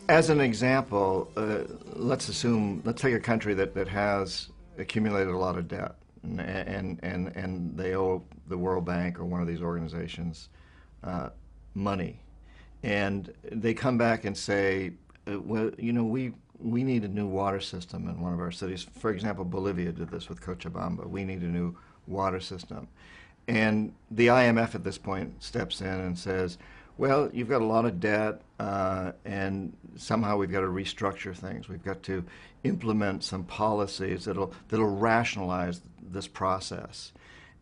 As an example, let's take a country that has accumulated a lot of debt, and they owe the World Bank or one of these organizations money. And they come back and say, well, you know, we need a new water system in one of our cities. For example, Bolivia did this with Cochabamba. We need a new water system. And the IMF at this point steps in and says, well, you've got a lot of debt, and somehow we've got to restructure things. We've got to implement some policies that'll rationalize this process.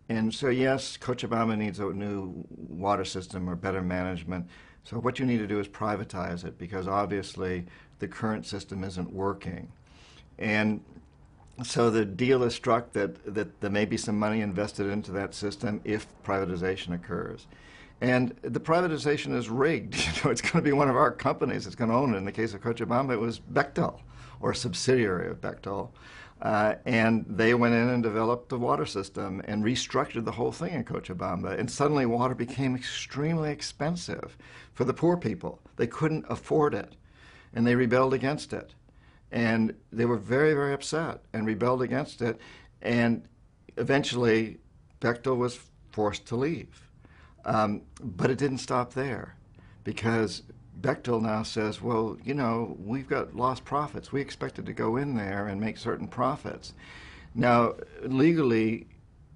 And so, yes, Cochabamba needs a new water system or better management. So what you need to do is privatize it, because obviously the current system isn't working. And so the deal is struck that there may be some money invested into that system if privatization occurs. And the privatization is rigged. You know, it's going to be one of our companies that's going to own it. In the case of Cochabamba, it was Bechtel, or a subsidiary of Bechtel. And they went in and developed the water system and restructured the whole thing in Cochabamba. And suddenly water became extremely expensive for the poor people. They couldn't afford it, and they rebelled against it. And they were very, very upset and rebelled against it. And eventually, Bechtel was forced to leave. But it didn't stop there, because Bechtel now says, well, you know, we've got lost profits. We expected to go in there and make certain profits. Now, legally,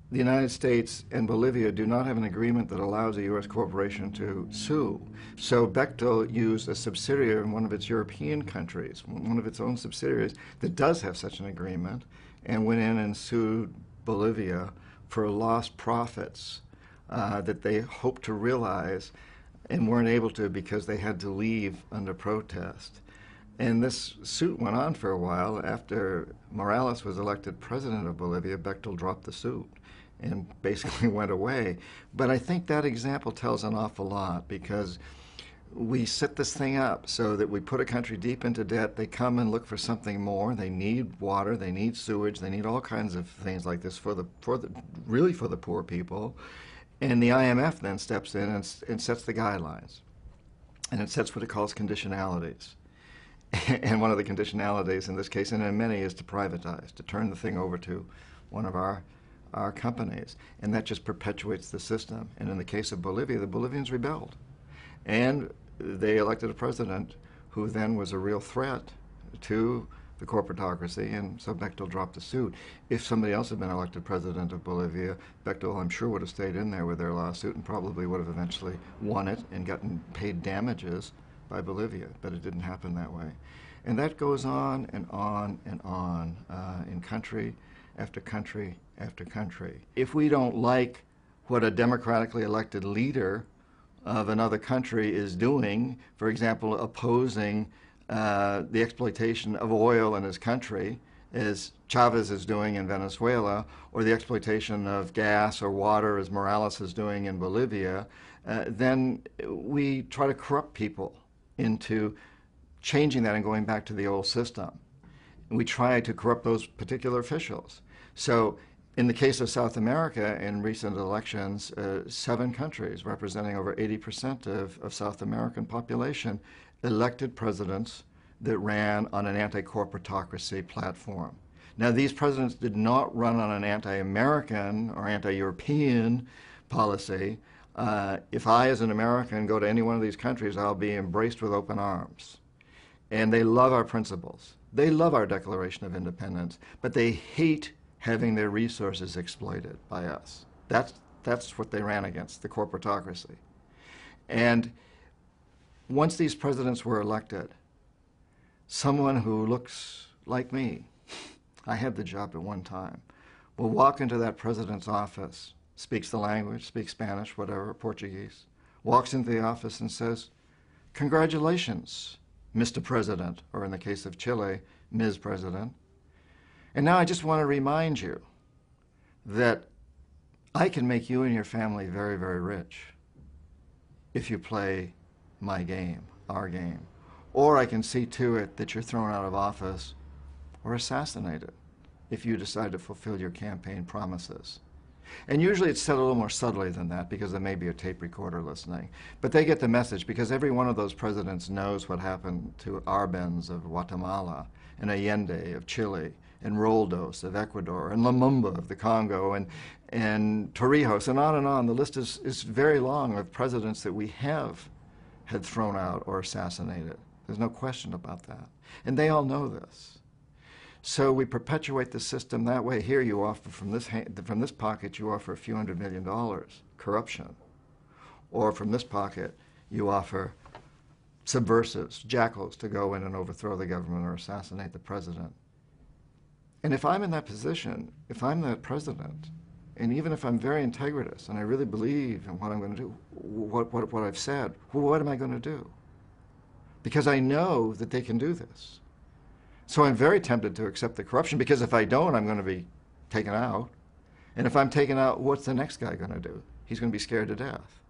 the United States and Bolivia do not have an agreement that allows a U.S. corporation to sue. So Bechtel used a subsidiary in one of its European countries, one of its own subsidiaries, that does have such an agreement, and went in and sued Bolivia for lost profits that they hoped to realize and weren't able to because they had to leave under protest. And this suit went on for a while. After Morales was elected president of Bolivia, Bechtel dropped the suit and basically went away. But I think that example tells an awful lot, because we set this thing up so that we put a country deep into debt. They come and look for something more. They need water, they need sewage, they need all kinds of things like this really for the poor people. And the IMF then steps in and sets the guidelines. And it sets what it calls conditionalities. And one of the conditionalities in this case, and in many, is to privatize, to turn the thing over to one of our companies. And that just perpetuates the system. And in the case of Bolivia, the Bolivians rebelled. And they elected a president who then was a real threat to the corporatocracy, and so Bechtel dropped the suit. If somebody else had been elected president of Bolivia, Bechtel, I'm sure, would have stayed in there with their lawsuit and probably would have eventually won it and gotten paid damages by Bolivia, but it didn't happen that way. And that goes on and on and on in country after country after country. If we don't like what a democratically elected leader of another country is doing, for example, opposing the exploitation of oil in his country, as Chavez is doing in Venezuela, or the exploitation of gas or water, as Morales is doing in Bolivia, then we try to corrupt people into changing that and going back to the old system. We try to corrupt those particular officials. So in the case of South America, in recent elections, 7 countries representing over 80% of South American population elected presidents that ran on an anti-corporatocracy platform. Now, these presidents did not run on an anti-American or anti-European policy. If I, as an American, go to any one of these countries, I'll be embraced with open arms. And they love our principles. They love our Declaration of Independence, but they hate having their resources exploited by us. That's what they ran against, the corporatocracy. And once these presidents were elected, someone who looks like me, I had the job at one time, will walk into that president's office, speaks the language, speaks Spanish, whatever, Portuguese, walks into the office and says, "Congratulations, Mr. President," or in the case of Chile, Ms. President. And now I just want to remind you that I can make you and your family very, very rich if you play my game, our game. Or I can see to it that you're thrown out of office or assassinated if you decide to fulfill your campaign promises. And usually it's said a little more subtly than that because there may be a tape recorder listening. But they get the message because every one of those presidents knows what happened to Arbenz of Guatemala and Allende of Chile and Roldos of Ecuador and Lumumba of the Congo and Torrijos and on. The list is very long of presidents that we have had thrown out or assassinated. There's no question about that. And they all know this. So we perpetuate the system that way. Here you offer from this pocket, you offer a few $100 million, corruption. Or from this pocket, you offer subversives, jackals, to go in and overthrow the government or assassinate the president. And if I'm in that position, if I'm the president, and even if I'm very integritous and I really believe in what I'm going to do, what I've said, well, what am I going to do? Because I know that they can do this. So I'm very tempted to accept the corruption because if I don't, I'm going to be taken out. And if I'm taken out, what's the next guy going to do? He's going to be scared to death.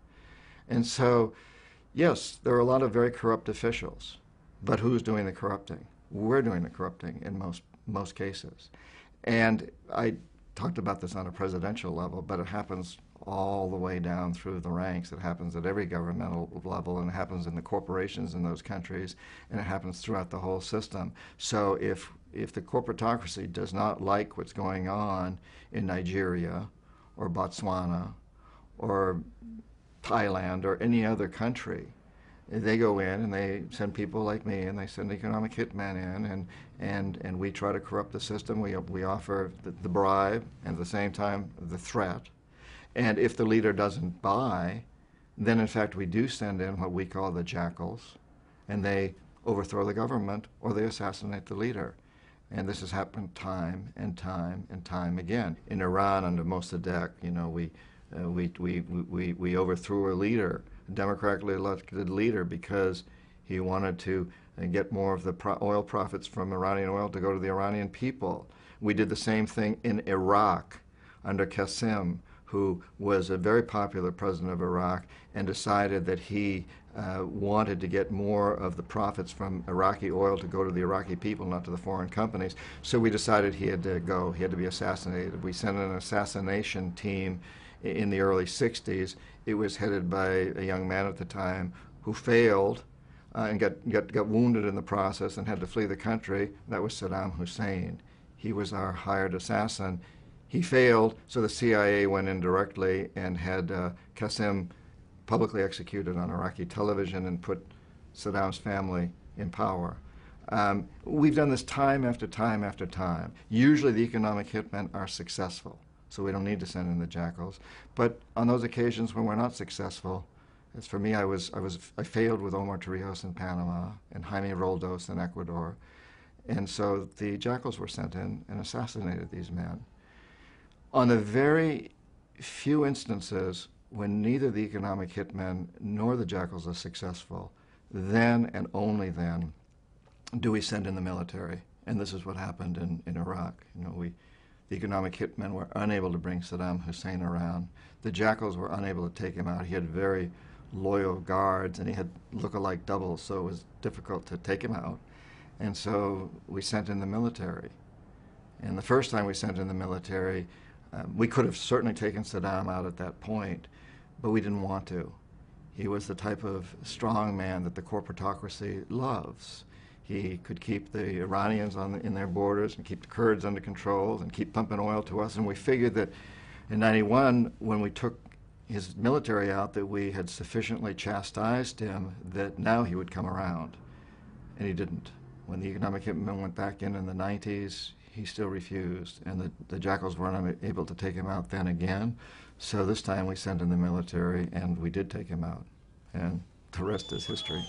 And so, yes, there are a lot of very corrupt officials, but who's doing the corrupting? We're doing the corrupting in most cases. And I talked about this on a presidential level, but it happens all the way down through the ranks. It happens at every governmental level, and it happens in the corporations in those countries, and it happens throughout the whole system. So if the corporatocracy does not like what's going on in Nigeria or Botswana or Thailand or any other country, they go in and they send people like me and they send economic hitmen in and we try to corrupt the system. We offer the bribe and at the same time the threat. And if the leader doesn't buy, then in fact we do send in what we call the jackals, and they overthrow the government or they assassinate the leader. And this has happened time and time and time again. In Iran under Mossadegh, you know, we overthrew a leader, a democratically elected leader, because he wanted to get more of the oil profits from Iranian oil to go to the Iranian people. We did the same thing in Iraq under Qasem, who was a very popular president of Iraq and decided that he wanted to get more of the profits from Iraqi oil to go to the Iraqi people, not to the foreign companies. So we decided he had to go, he had to be assassinated. We sent an assassination team in the early 60s. It was headed by a young man at the time who failed and got wounded in the process and had to flee the country. That was Saddam Hussein. He was our hired assassin. He failed, so the CIA went in directly and had Qasem publicly executed on Iraqi television and put Saddam's family in power. We've done this time after time after time. Usually the economic hitmen are successful, so we don't need to send in the jackals. But on those occasions when we're not successful, as for me, I failed with Omar Torrijos in Panama and Jaime Roldos in Ecuador. And so the jackals were sent in and assassinated these men. On the very few instances when neither the economic hitmen nor the jackals are successful, then and only then do we send in the military. And this is what happened in Iraq. You know, the economic hitmen were unable to bring Saddam Hussein around. The jackals were unable to take him out. He had very loyal guards and he had look-alike doubles, so it was difficult to take him out. And so we sent in the military. And the first time we sent in the military, we could have certainly taken Saddam out at that point, but we didn't want to. He was the type of strong man that the corporatocracy loves. He could keep the Iranians in their borders and keep the Kurds under control and keep pumping oil to us. And we figured that in '91, when we took his military out, that we had sufficiently chastised him that now he would come around. And he didn't. When the economic hitmen went back in the '90s, he still refused, and the jackals weren't able to take him out then again. So this time we sent in the military, and we did take him out, and the rest is history.